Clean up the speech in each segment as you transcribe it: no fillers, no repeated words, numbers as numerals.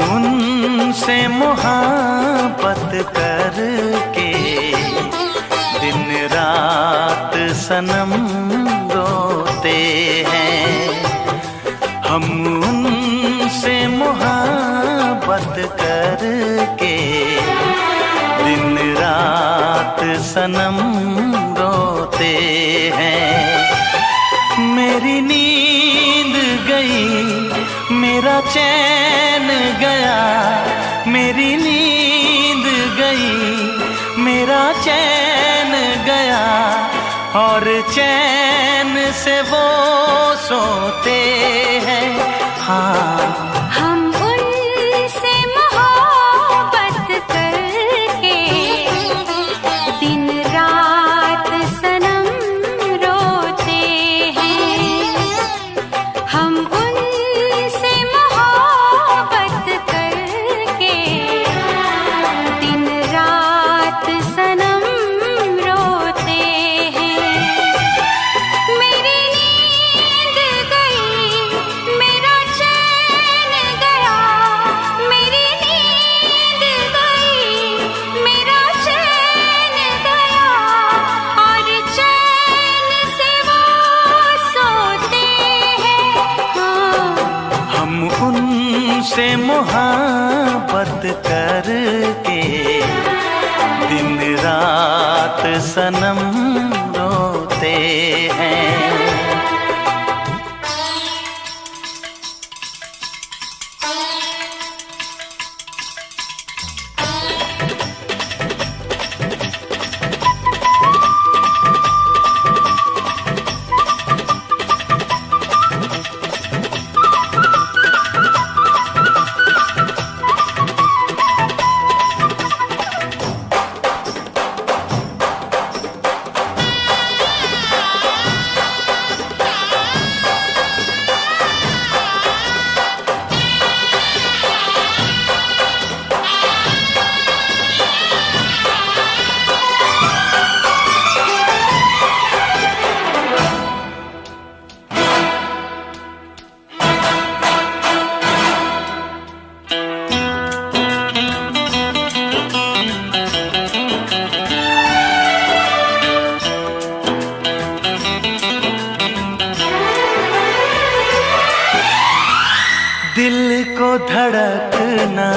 उनसे मोहब्बत करके दिन रात सनम रोते हैं। हम उनसे मोहब्बत करके दिन रात सनम रोते हैं। मेरी नींद गई, मेरा चैन गया, मेरी नींद गई, मेरा चैन गया, और चैन से वो सोते हैं। हाँ, हम उनसे मोहब्बत करके दिन रात सनम रोते हैं। हम उनसे मोहब्बत करके दिन रात सनम रोते हैं। मेरी नींद गई, मेरा चैन गया, मेरी नींद गई, मेरा चैन गया, और चैन से वो सोते हैं। हाँ, हम उनसे मोहब्बत करके दिन रात सनम रोते हैं। दिल को धड़कना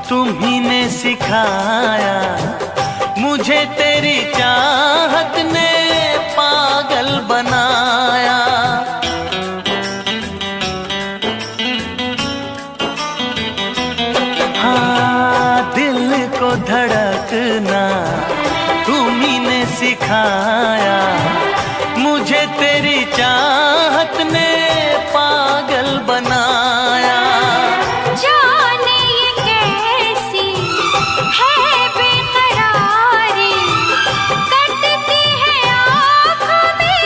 तुम्ही ने सिखाया, मुझे तेरी चाहत ने पागल बनाया। हाँ, दिल को धड़कना तुम्ही ने सिखाया, मुझे तेरी चाहत ने पागल बनाया। जाने ये कैसी है बेकरारी, कटती है आँखों में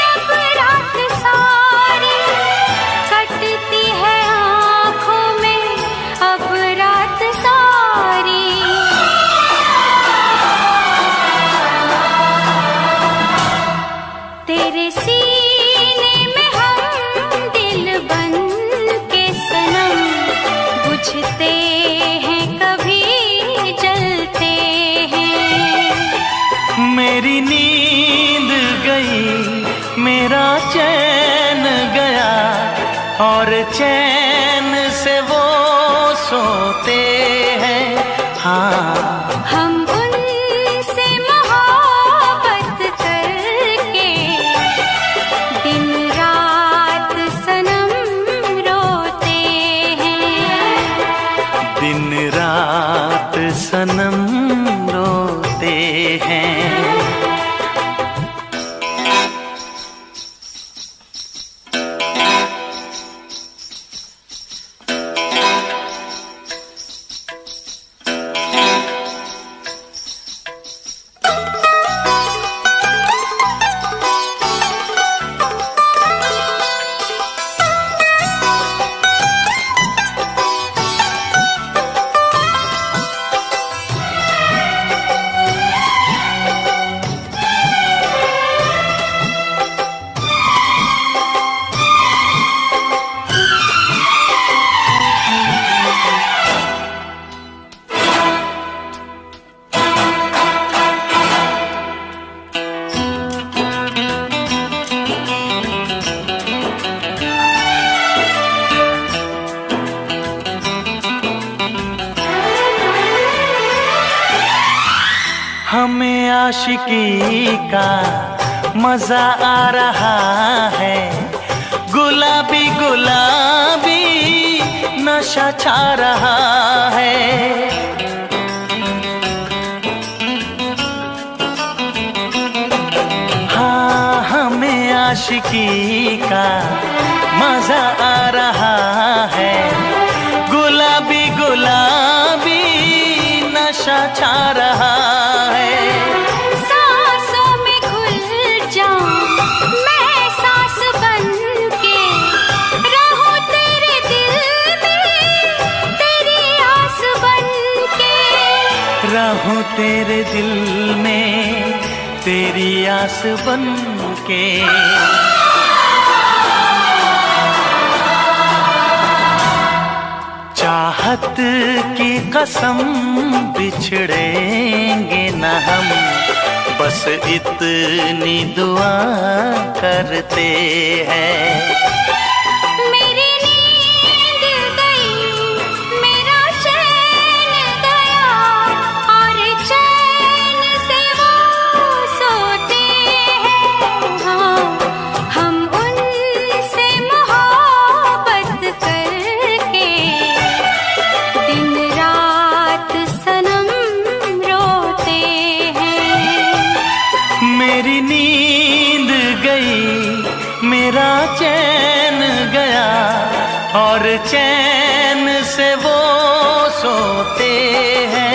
अब रात सारी, कटती है आँखों में अब रात सारी। तेरे सीने में हम दिल बन के सनम बुझते हैं, कभी जलते हैं। मेरी नींद गई, मेरा चैन गया, और चैन से वो सोते हैं। हाँ, हम उनसे मोहब्बत करके दिन रात सनम रोते हैं। दिन रात सनम रोते हैं। हमें आशिकी का मजा आ रहा है, गुलाबी गुलाबी नशा छा रहा है। हाँ, हमें आशिकी का मजा आ रहा है, गुलाबी गुलाबी नशा छा रहा है। सांसों में घुल जाऊं मैं सांस बन के, रहूं तेरे दिल में तेरी आस बन के, रहूं तेरे दिल में तेरी आस बन के। चाहत की कसम बिछड़ेंगे न हम, बस इतनी दुआ करते हैं। मेरी नींद गई मेरा चैन गया, और चैन से वो सोते हैं। हाँ, हम उनसे मोहब्बत करके दिन रात सनम रोते हैं। मेरी नींद गई मेरा चैन गया, और चैन से वो सोते हैं।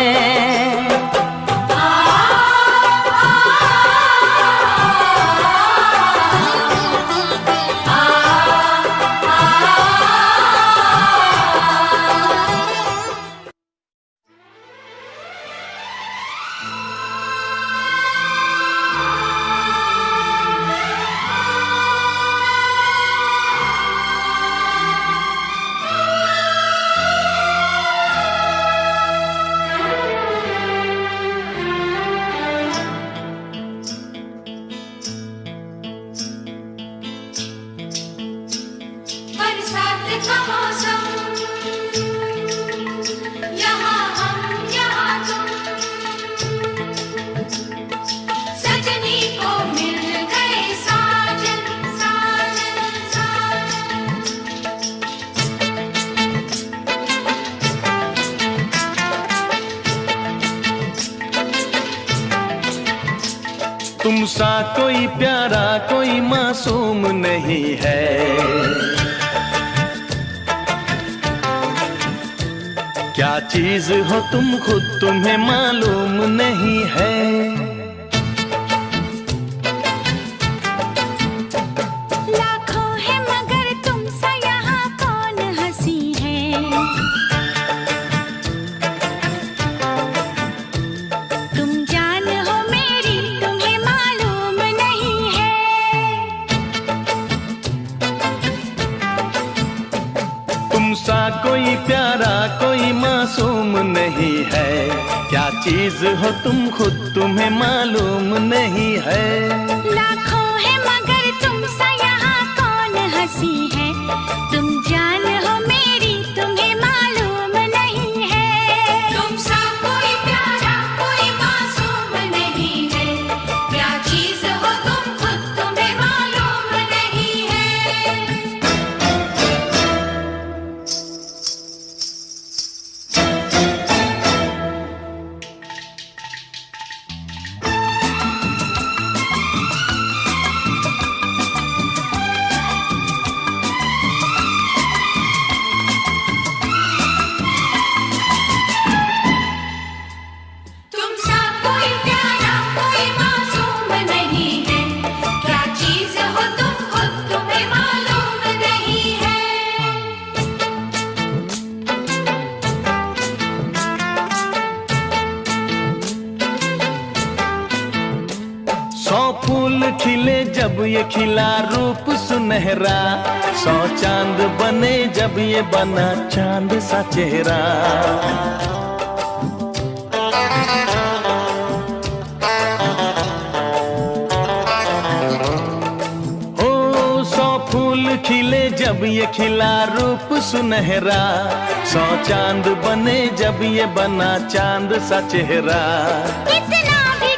बरसात का मौसम, यहाँ हम यहाँ तुम, सजनी को मिल गए साजन साजन साजन। तुम सा कोई प्यारा कोई मासूम नहीं है, क्या चीज हो तुम खुद तुम्हें मालूम नहीं है। लाखों है मगर तुम सा यहाँ कौन हंसी है, तुम जान हो मेरी तुम्हें मालूम नहीं है। तुम सा कोई प्यारा कोई मासूम नहीं है, क्या चीज हो तुम खुद तुम्हें मालूम नहीं है। लाखों है मगर तुम सा यहाँ कौन हंसी है, तुम जान हो मेरी तुम्हें मालूम नहीं है। तुम सा कोई प्यारा कोई मासूम नहीं है, क्या चीज हो तुम खुद तुम्हें मालूम नहीं है। तुम सा कोई प्यारा कोई मासूम नहीं है, क्या चीज हो तुम खुद तुम्हें मालूम नहीं है। सौ फूल खिले जब ये खिला रूप सुनहरा, सौ चांद बने जब ये बना चांद सा चेहरा। ओ सौ फूल खिले जब ये खिला रूप सुनहरा, सौ चांद बने जब ये बना चांद सा चेहरा। कितना भी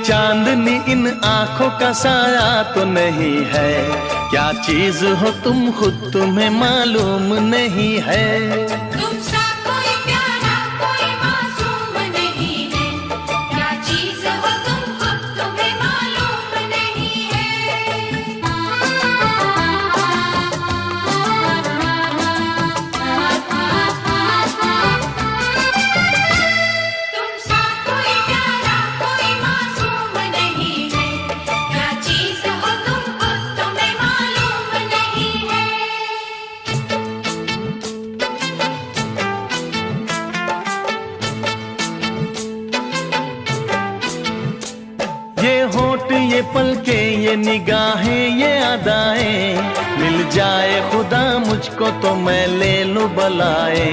चांदनी इन आंखों का साया तो नहीं है, क्या चीज हो तुम खुद तुम्हें मालूम नहीं है। तुमसा कोई प्यारा कोई मासूम नहीं है, क्या चीज हो तुम खुद तुम्हें मालूम नहीं है। तुमसा कोई प्यारा कोई मासूम नहीं है, क्या चीज हो तुम खुद तुम्हें मालूम नहीं है। ये होठ ये पलके ये निगाहें ये अदाएं, मिल जाए खुदा मुझको तो मैं ले लूं बलाए।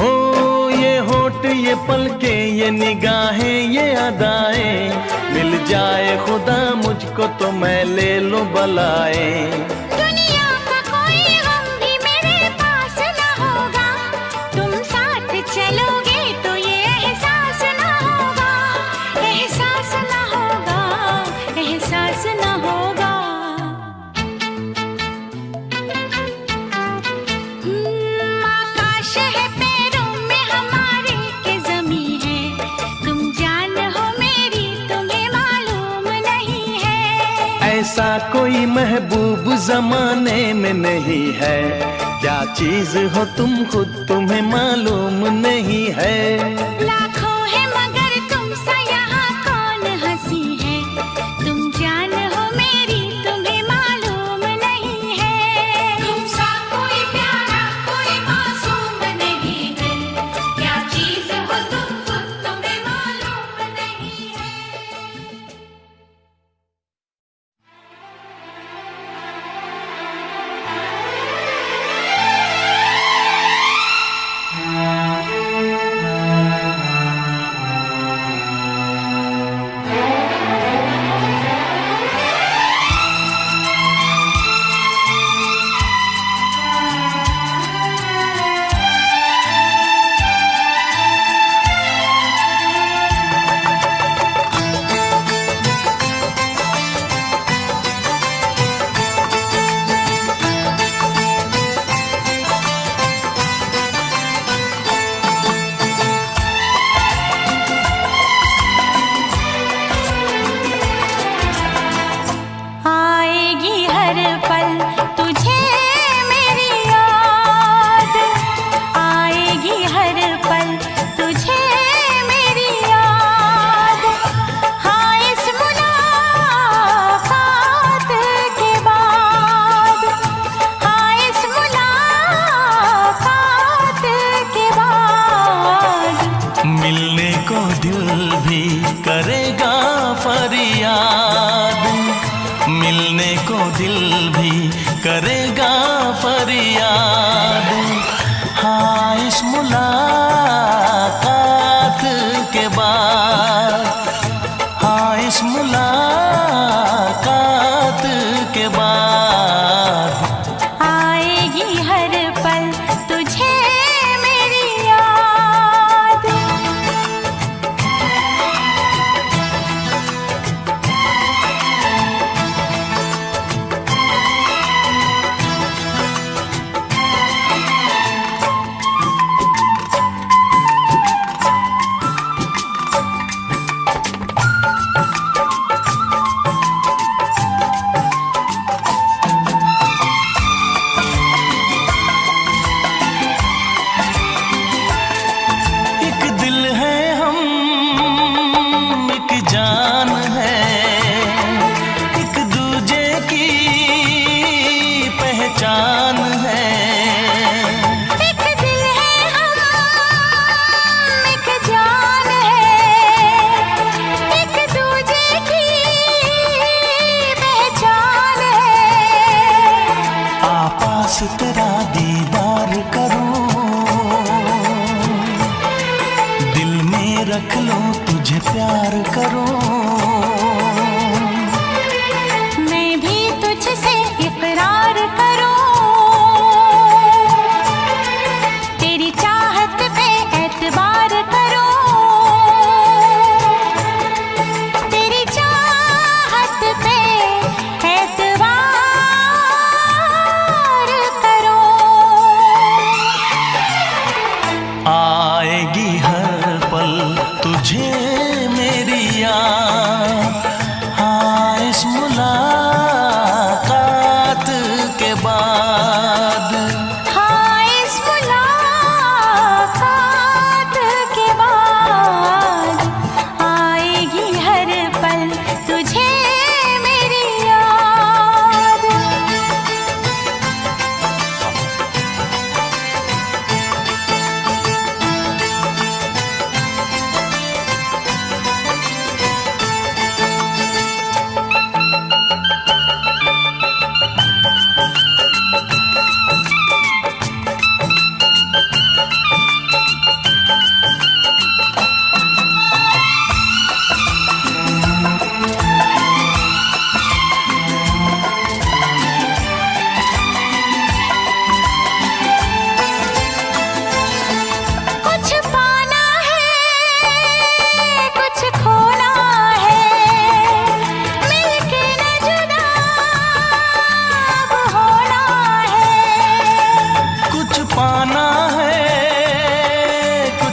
ओ ये होठ ये पलके ये निगाहें ये अदाएं, मिल जाए खुदा मुझको तो मैं ले लूं बलाए। दुनिया का कोई गम भी मेरे पास न होगा, तुम साथ चलोगे तो ये एहसास न होगा, एहसास न होगा, एहसास न होगा। आकाश है पैरों में हमारे के ज़मीं है, तुम जान हो मेरी तुम्हें मालूम नहीं है। ऐसा कोई महबूब जमाने में नहीं है, क्या चीज हो तुम खुद तुम्हें मालूम नहीं है। लाखों है मगर तुम सा यहाँ कौन हंसी है, तुम जान हो मेरी तुम्हें मालूम नहीं है। तुम सा कोई प्यारा कोई मासूम नहीं है, क्या चीज हो तुम खुद तुम्हें मालूम नहीं है। आएगी हर पल तुझे मेरी याद, आएगी हर पल तुझे मेरी याद। हाँ इस मुलाकात के बाद, हाँ इस मुलाकात के बाद, मिलने को दिल भी करेगा फरियाद, मिलने को दिल भी करेगा फरियाद। हाँ इस मुलाकात के बाद, हाँ इस मुलाकात के बाद, आएगी हर पल तुझे मेरी याद।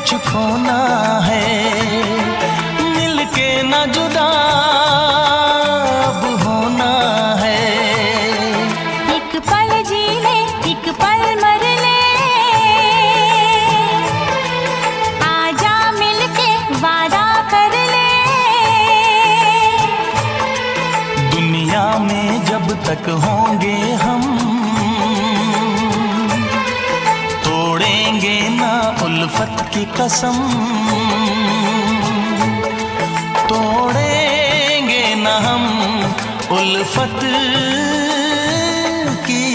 कुछ खोना है, मिलके ना जुदा अब होना है। एक पल जी ले, एक पल मर ले, आजा मिलके वादा कर ले। दुनिया में जब तक होंगे हम, तोड़ेंगे ना उल्फत की कसम, तोड़ेंगे ना हम उल्फत की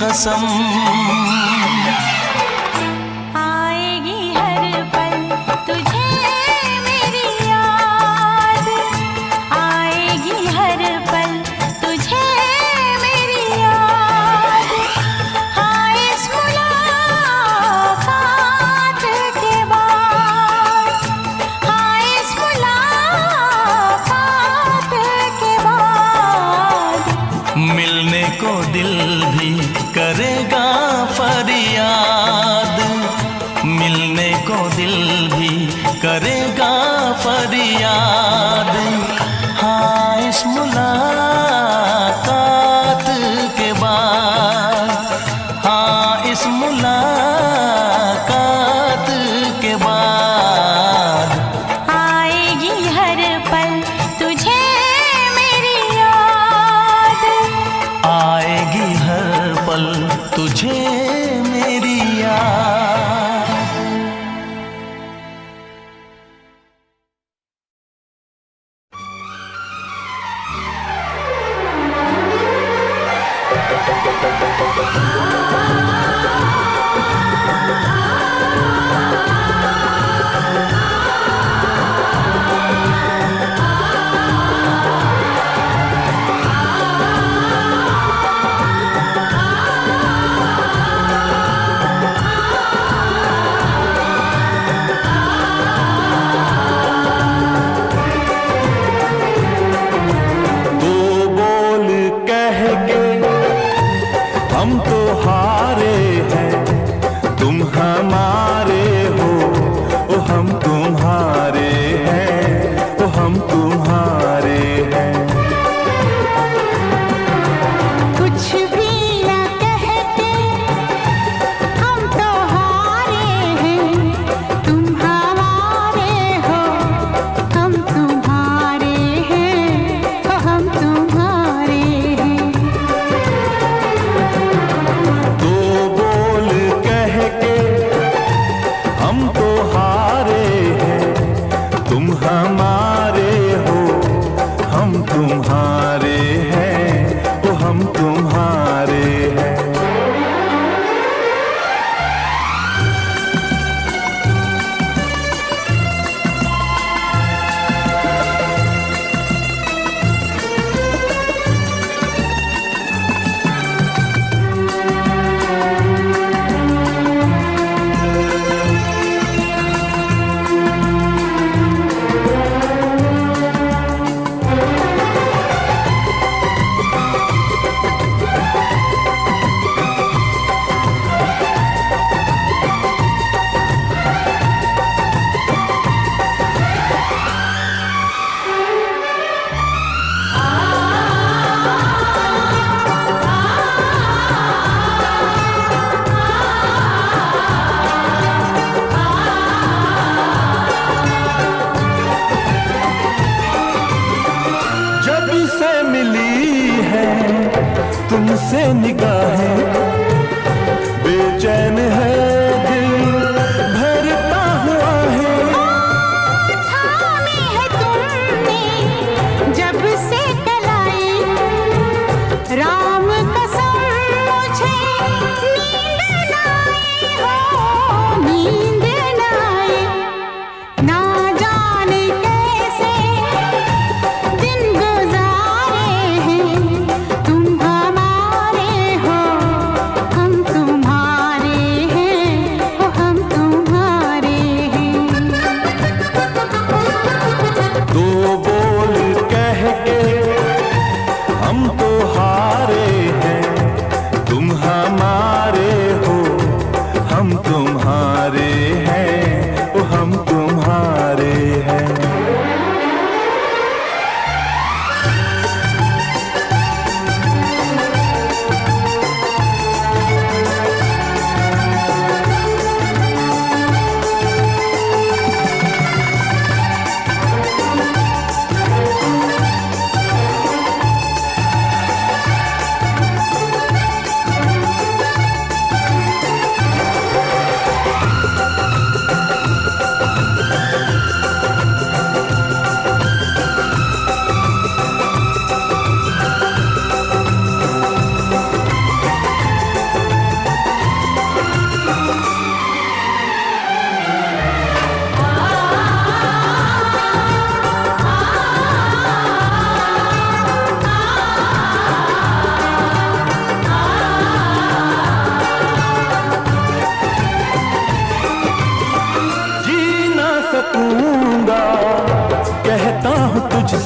कसम। आएगी हर पल तुझे मेरी याद, आएगी हर पल तुझे मेरी याद। हाँ इस मुलाकात के बाद, हाँ इस मुलाकात के बाद, मिलने को दिल भी करेगा फरियाद, मिलने को दिल भी करेगा फरियाद। हाँ इस मुलाकात के बाद, हाँ इस मुलाकात के बाद, आएगी हर पल तुझे मेरी याद, आएगी हर पल तुझे मेरी याद।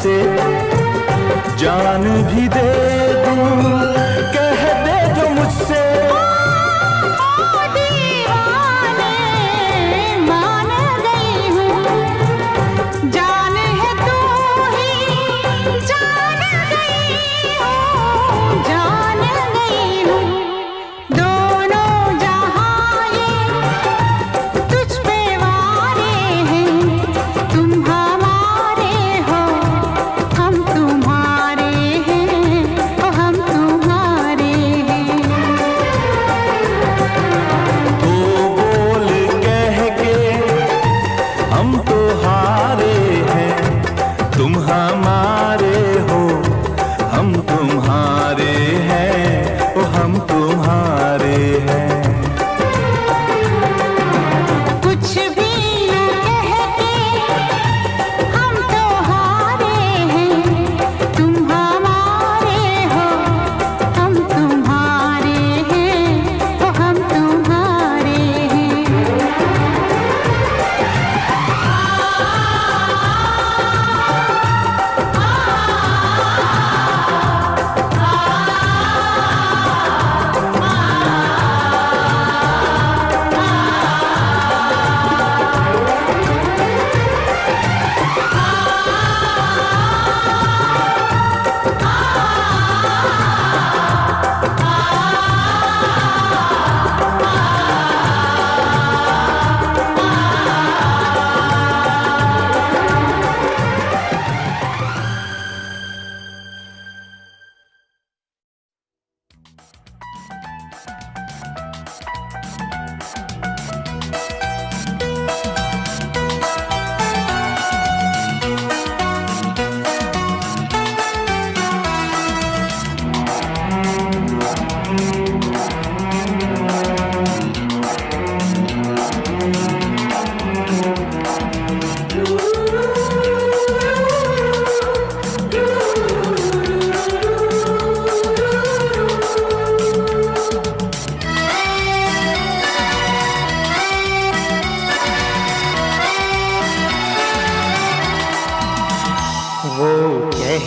से जान भी दे दूं, कह दे जो मुझसे।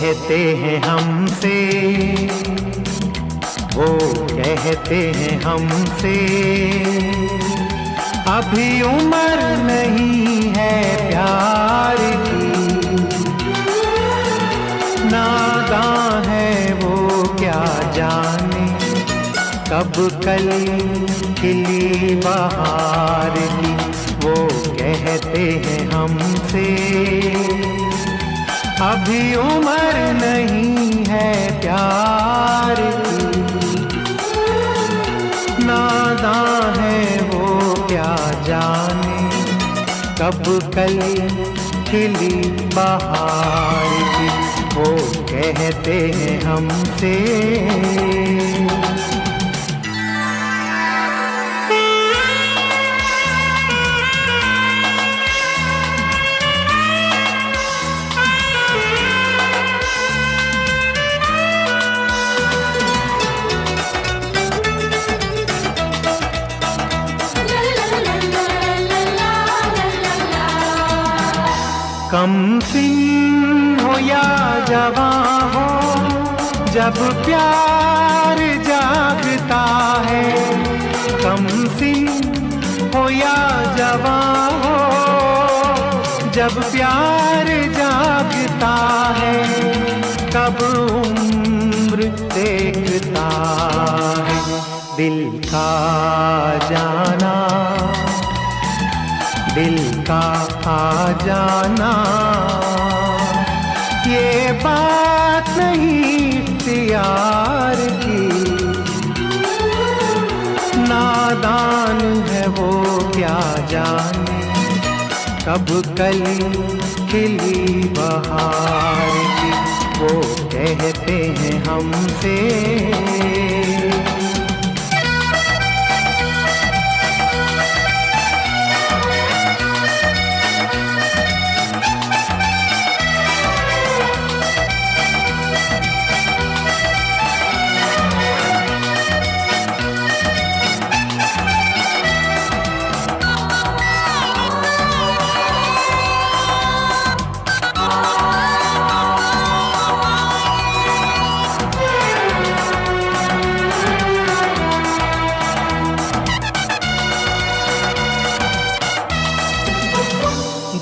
कहते हैं हमसे, वो कहते हैं हमसे, अभी उम्र नहीं है प्यार की, नादां है वो क्या जाने कब कली खिली बहार की। वो कहते हैं हमसे, अभी उम्र नहीं है प्यार की, नादां है वो क्या जाने कब कली खिली बहार की। वो कहते हैं हमसे, कम सिन हो या जवां हो, जब प्यार जागता है। कम सिन हो या जवां हो, जब प्यार जागता है, कब उम्र देखता है दिल का जाना, दिल का आ जाना। ये बात नहीं इख्तियार की, नादान है वो क्या जाने कब कली खिली बहार की। वो कहते हैं हमसे,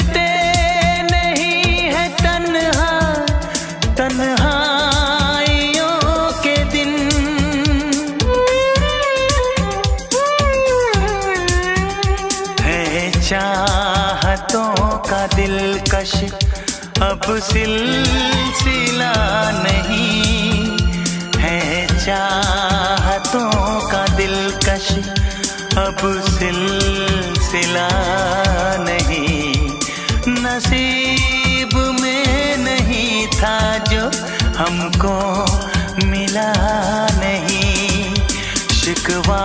कटते नहीं है तन्हा तन्हाइयों के दिन। है चाहतों का दिलकश अब सिलसिला नहीं, है चाहतों का दिलकश अब सिलसिला नहीं। नसीब में नहीं था जो हमको मिला नहीं। शिकवा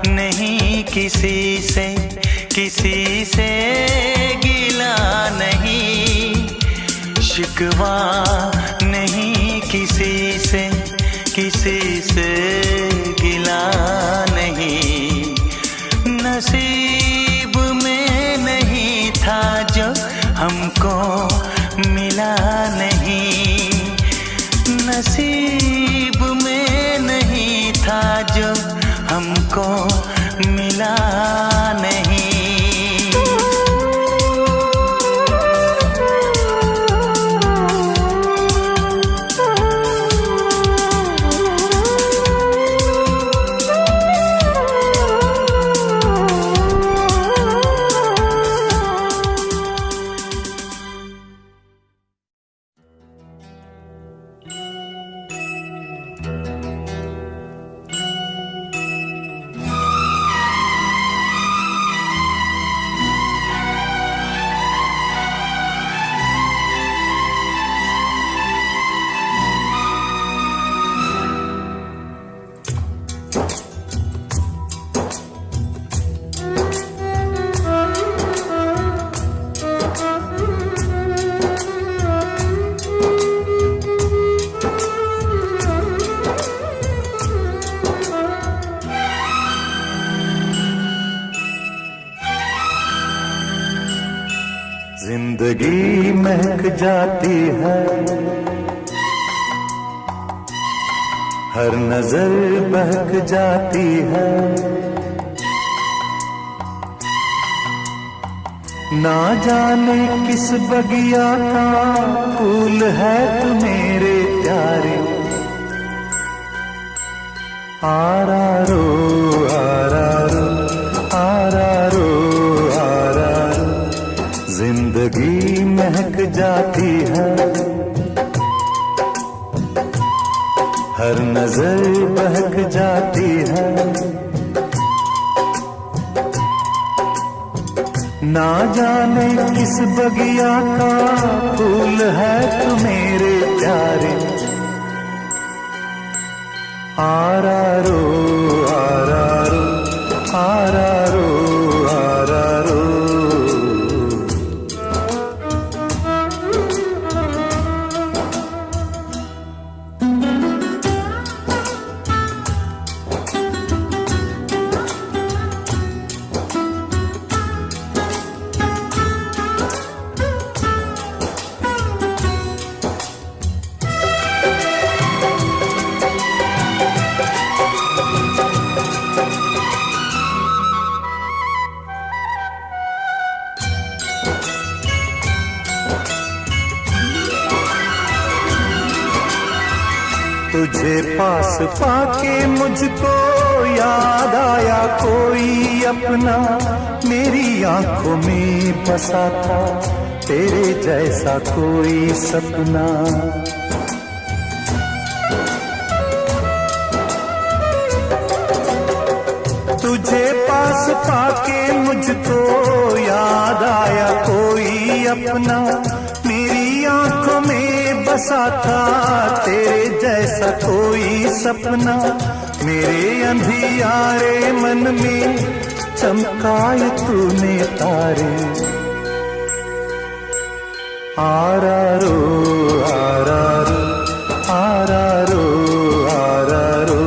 नहीं किसी से गिला नहीं। शिकवा नहीं किसी से गिला नहीं। नसीब में नहीं था जो हमको मिला नहीं। नसीब में नहीं था जो हमको मिला नहीं। जिंदगी महक जाती है, हर नजर बहक जाती है। ना जाने किस बगिया का फूल है तू मेरे प्यारे। आरारो आरारो आरारो आरारो, जिंदगी महक जाती है, हर नजर बहक जाती है। ना जाने किस बगिया का फूल है तू मेरे प्यारे। आरारो आरारो आरारो आरारो, तुझे पास पाके मुझको याद आया कोई अपना, मेरी आंखों में बसा था तेरे जैसा कोई सपना। तुझे पास पाके मुझको याद आया कोई अपना, मेरी आंखों में बसा था तेरे जैसा कोई सपना। मेरे अंधियारे मन में चमकाए तूने तारे। आरारो आरारो आरारो आरारो,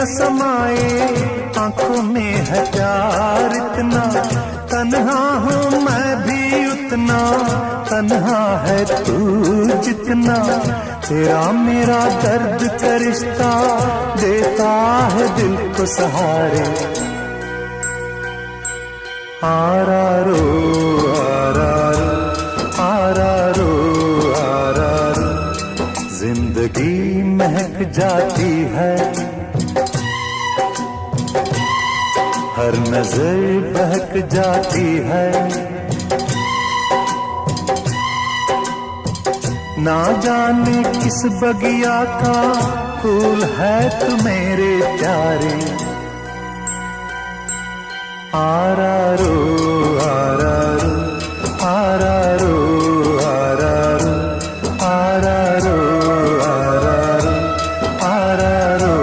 न समाए आंखों में है प्यार इतना, तन्हा हूँ मैं भी उतना, तन्हा है तू जितना, तेरा मेरा दर्द का रिश्ता देता है दिल को सहारे। आरारो आरारो आरारो आरारो, जिंदगी महक जाती है, हर नजर बहक जाती है, ना जाने किस बगिया का फूल है तू मेरे प्यारे। आरारो आरारो आरारो आरारो आरारो आरारो आरारो आरारो।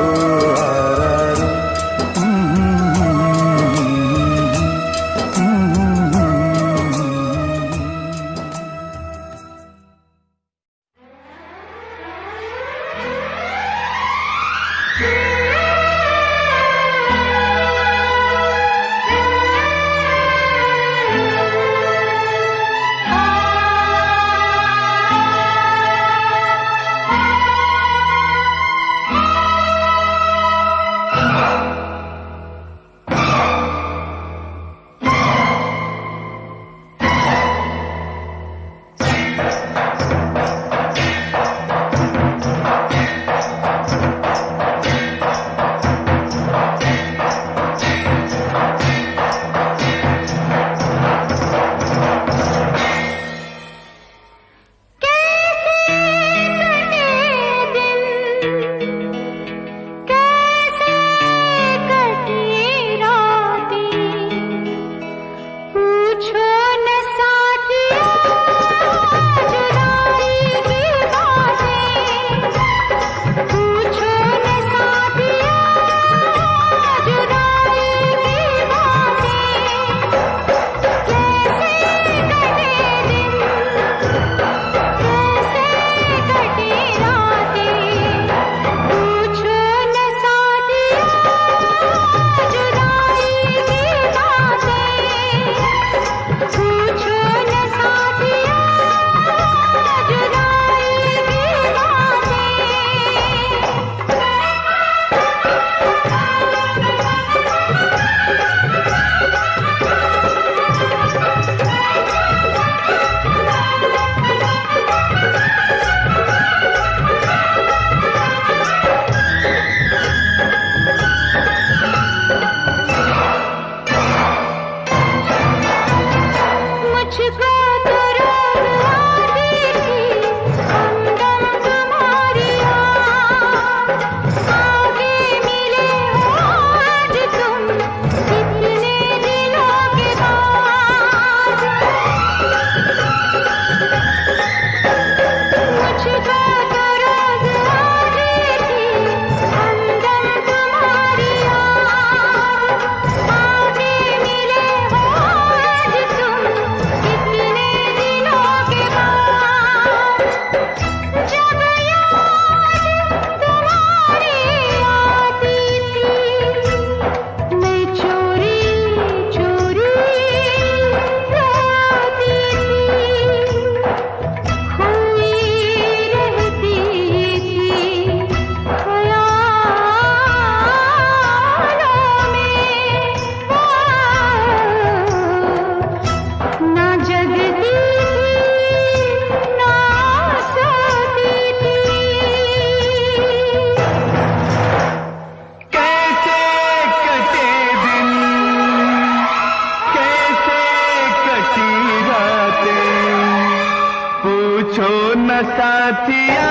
साथिया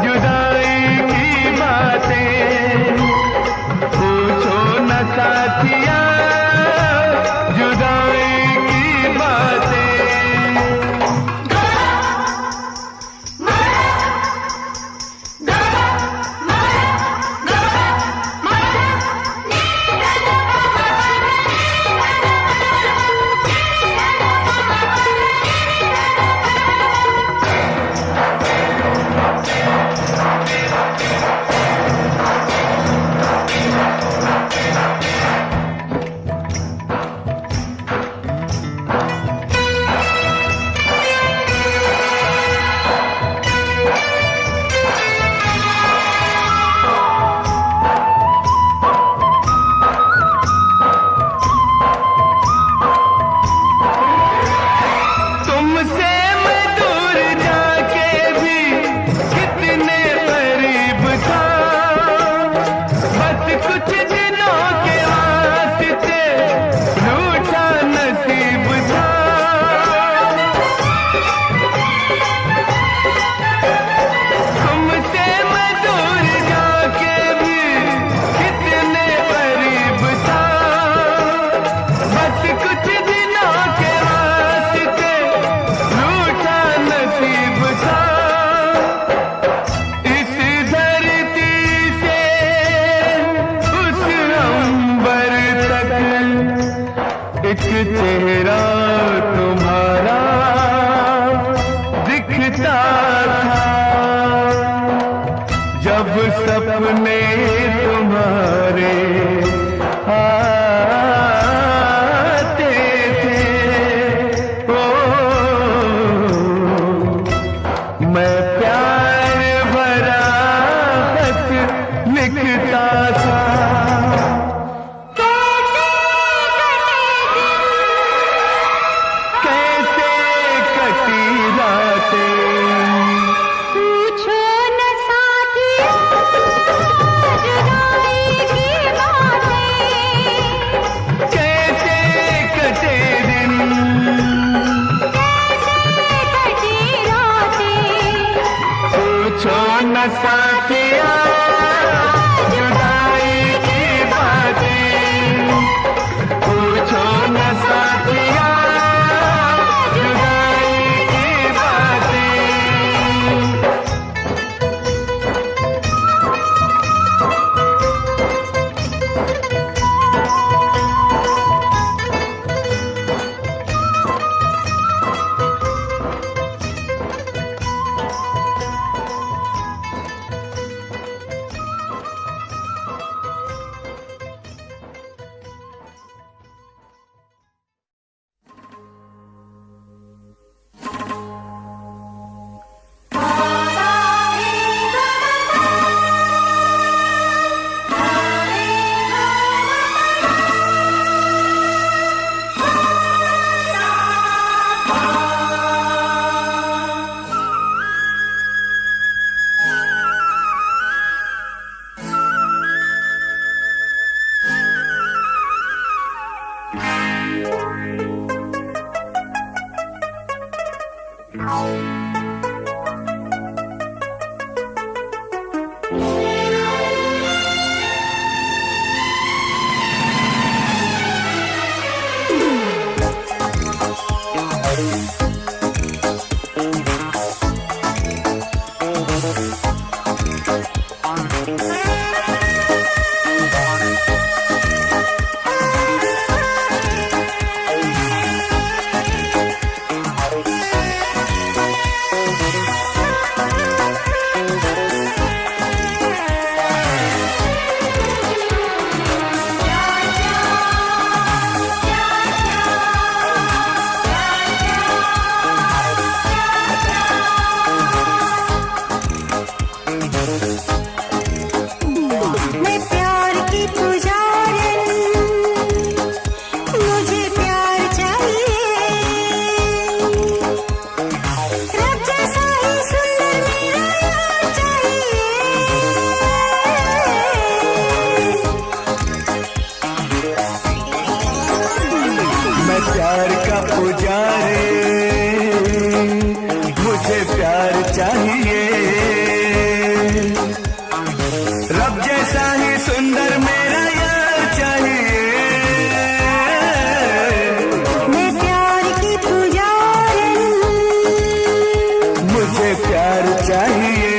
जुदाई की बातें पूछो न साथिया जुदाई की बातें। सपने तुम्हारे आते थे, ओ मैं प्यार भरा खत लिखता था। कैसे कटी रातें, पूछो न साथियों जुदाई की बातें, कैसे कटे दिन, कैसे कटी रातें, पूछो न साथिया जुदाई की बातें, पूछो न साथिया जुदाई की बातें। मैं प्यार की पुजारी, मुझे प्यार चाहिए, रब जैसा ही सुंदर मेरा यार चाहिए। मैं प्यार का पुजारी, मुझे प्यार चाहिए, रब जैसा ही सुंदर मेरा यार चाहिए। मैं प्यार की पुजारी, मुझे प्यार चाहिए।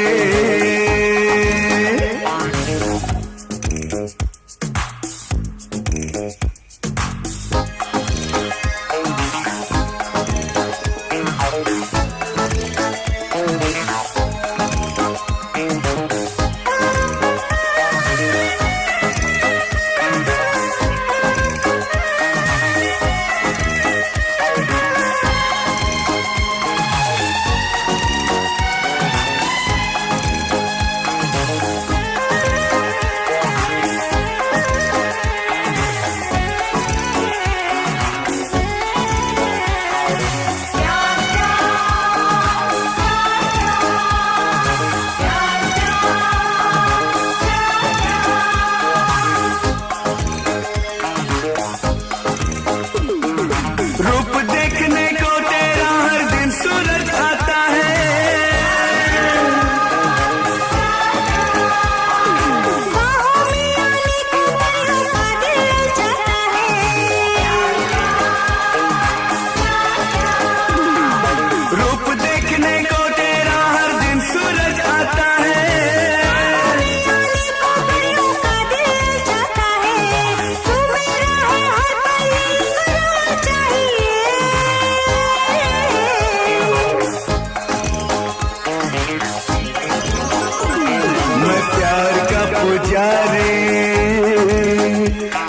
पुजारी,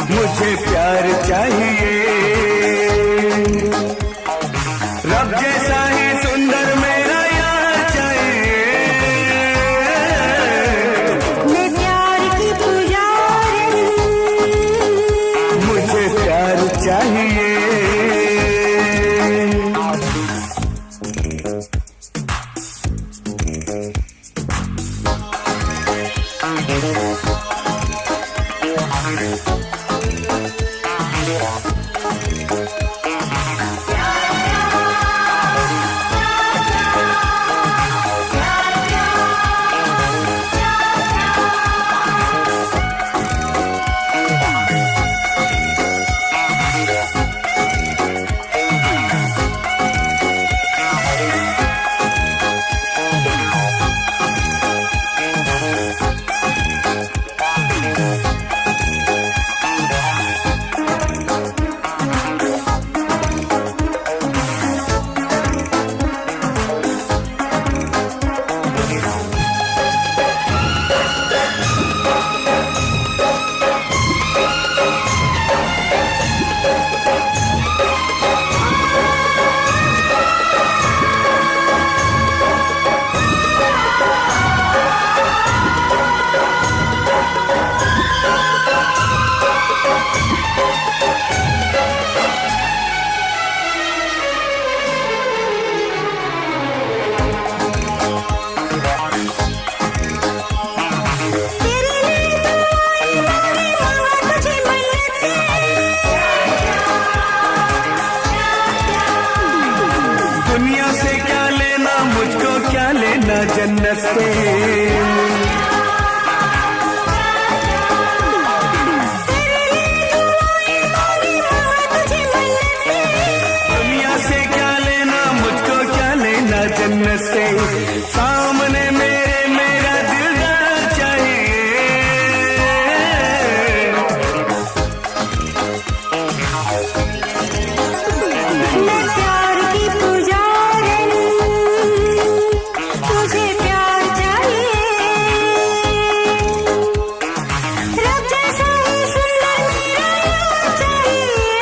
मुझे प्यार चाहिए। रब जैसा ही सुंदर मेरा यार चाहिए। मैं प्यार की पुजारी, मुझे प्यार चाहिए। दुनिया से क्या लेना, मुझको क्या लेना जन्नत से। दुनिया से क्या लेना, मुझको क्या लेना जन्नत से। सामने मेरे मेरा दिलदार चाहिए। मैं प्यार की पुजारी, मुझे प्यार चाहिए। रब जैसा ही सुंदर मेरा यार चाहिए।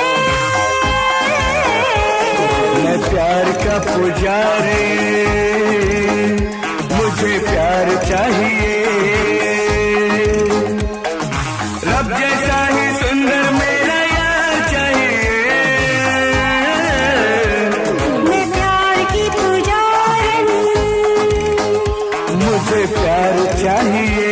मैं प्यार का पुजारी, मुझे प्यार चाहिए। रब जैसा ही सुंदर मेरा यार चाहिए। मैं प्यार की पुजारी, मुझे प्यार चाहिए।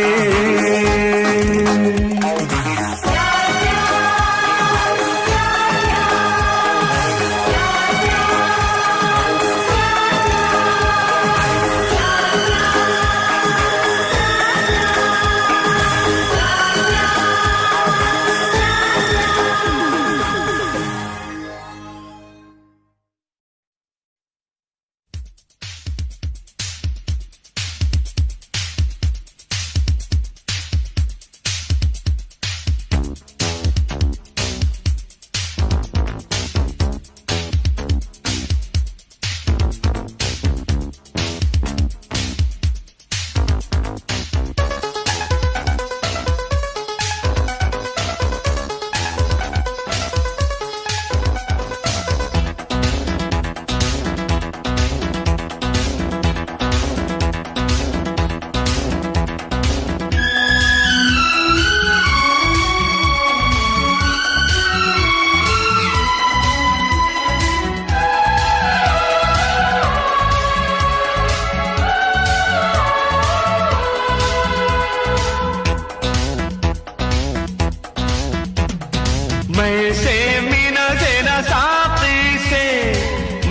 मैं से मीना से न साथी से,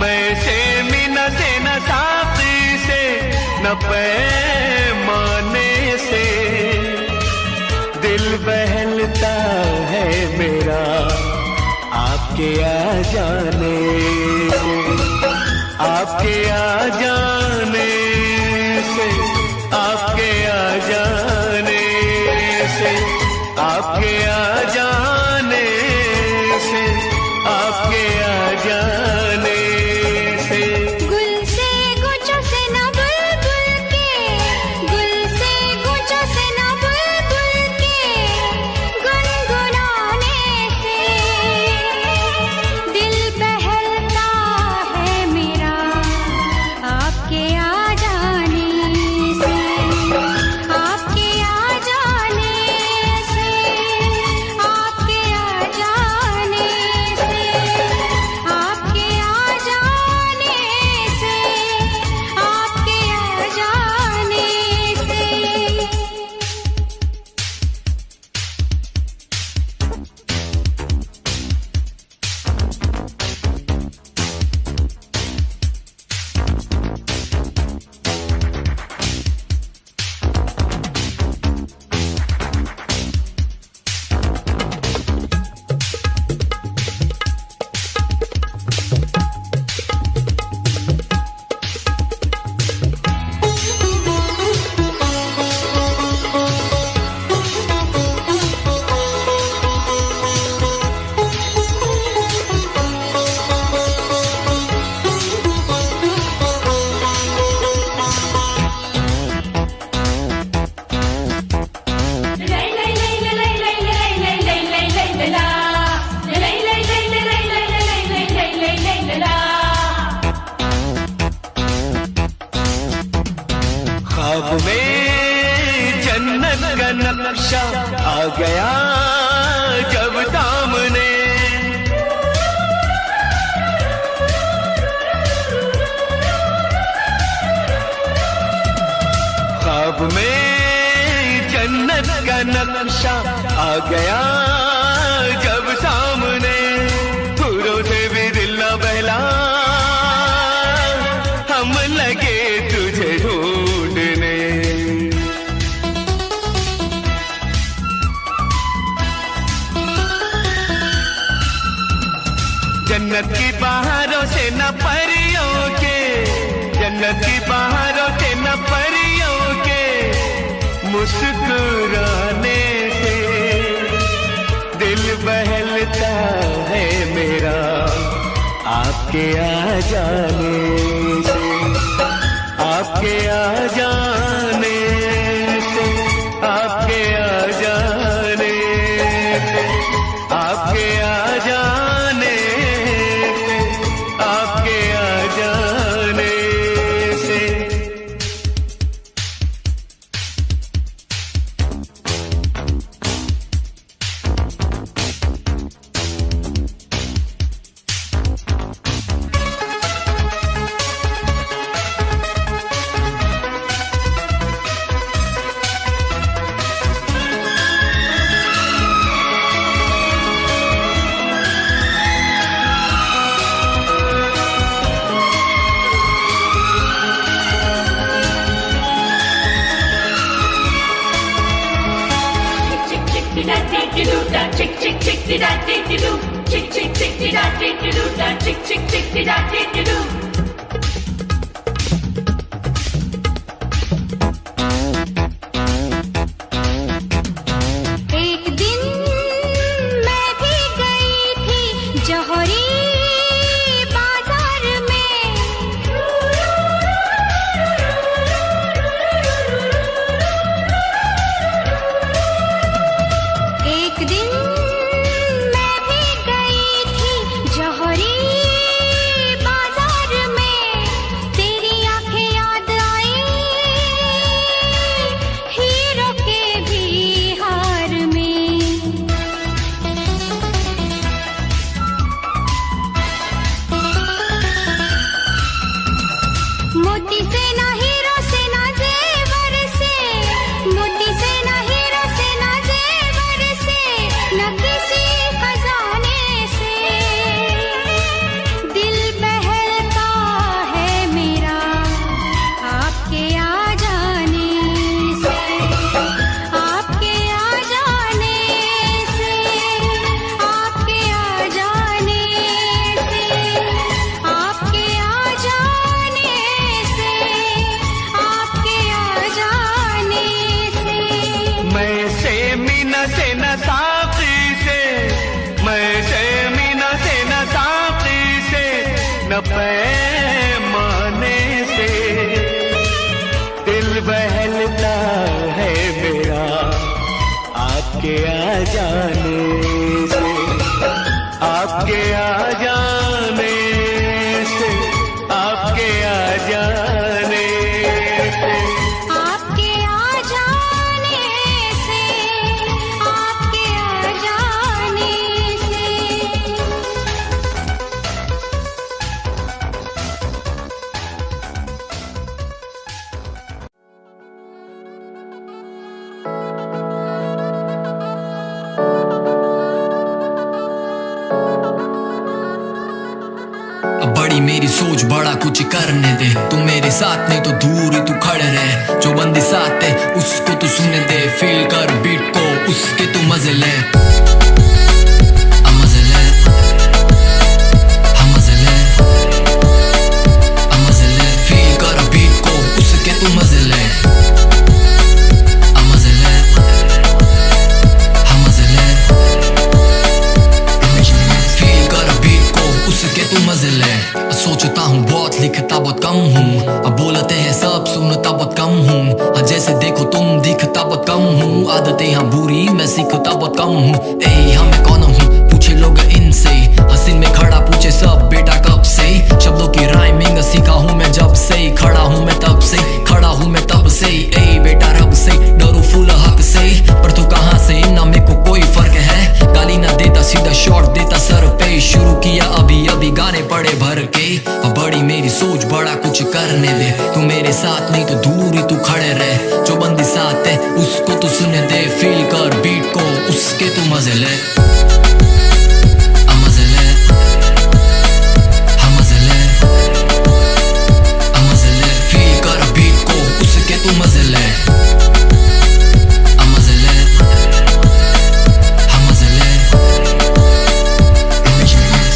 मैं से मीना से न साथी से, न पैमाने से। दिल बहलता है मेरा आपके आ जाने से, आपके आ जाने से, आपके आ जाने से, आपके आ जाने से, आपके आ जाने से। गुल से गुच्छों से न बुलबुल के, गुल से गुच्छों से न बुलबुल आ गया जब सामने। ख्वाब में जन्नत का नक्शा आ गया जब सामने। फूलों से भी दिल न बहला, हम लगे तुझे ढूंढने। जन्नत की बहारों से न परियों के, जन्नत की बहारों से न परियों के मुस्कुराने से दिल बहलता है मेरा आपके आ जाने से, आपके आ जाने से, आपके आ जाने से, आपके आ जाने से, आपके आ जाने से। एक दिन मैं भी गई थी जौहरी बाजार में। एक दिन मैं भी गई थी जौहरी बाजार में। तेरी आंखें याद आई हीरो के भी हार में। मोती से ना हीरो से ना जेवर से, मोती से ना हीरो से ना जेवर से, न किसी खजाने से दिल बहलता है मेरा आपके आ जाने से, आपके आ जाने से, आपके आ जाने से, आपके आ जाने से, आपके आ जाने से। मैं से मीना से न साकी से, मैं से मीना से न साकी से, न पैमाने से दिल बहलता है मेरा आपके आ जाने से, आपके आ जाने से, आपके आ जाने से। आपके आ जाने से, आपके आ जाने से। अब बड़ी मेरी सोच बड़ा कुछ करने दे, तू मेरे साथ नहीं तो दूर ही तू खड़े रहे। जो बंदी साथ है उसको तू सुनने दे, फील कर बीट को उसके तू मजे ले। मजे ले, मजे ले, मजे ले, फील कर बीट को उसके तू मजे ले। मजे ले, मजे ले, फील कर बीट को उसके तू मजे ले। सोचता हूँ बहुत लिखता बहुत कम हूँ, अब बोलते हैं सब सुनता बहुत कम हूँ। जैसे देखो तुम दिखता बहुत कम हूँ, आदतें यहाँ बुरी मैं सीखता बहुत कम हूँ। ए हाँ मैं कौन हूँ पूछे लोग इनसे, हसीन में खड़ा पूछे सब बेटा कब से। शब्दों की राइमिंग सीखा हूँ मैं जब से, खड़ा हूँ मैं तब से, खड़ा हूँ मैं तब से। ए बेटा रब से डरू फूल हक से, पर तू कहाँ से फील कर बीट को उसके तू मजे ले मजे ले मजे ले मजे ले फील कर बीट को उसके तू मजे ले मजे ले मजे ले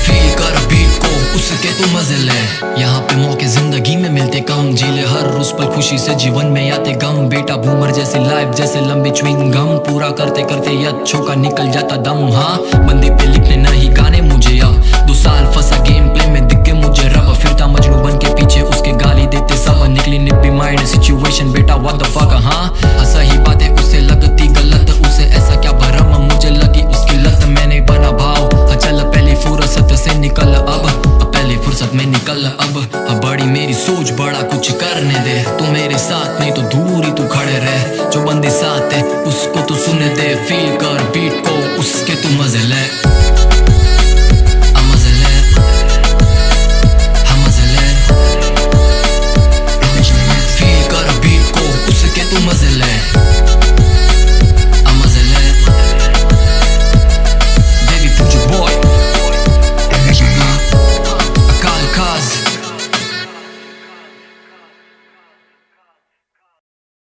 फील कर बीट को उसके तू मजे ले। यहाँ पे मौके जिंदगी में मिलते कम, जीले हर रोज पल खुशी से जीवन में आते गम। बेटा बूमर जैसी लाइफ जैसे लंबी च्युइंग गम, पूरा करते करते अच्छों का निकल जाता दम। हाँ बंदी पे लिखने नहीं गाने मुझे अब, 2 साल फंसा गेम प्ले में दिख के मुझे रब। फिरता मजनू बन के पीछे उसके गाली देते सब, निकली निपी माइंड सिचुएशन बेटा व्हाट द फक। हाँ सही बातें उससे लगती गलत, उसे ऐसा क्या भरम मुझे लगी उसकी लत। मैंने बना भाव चल पहली फुर्सत से निकल अब, पहली फुर्सत में निकल अब। बड़ी मेरी सोच बड़ा कुछ करने दे।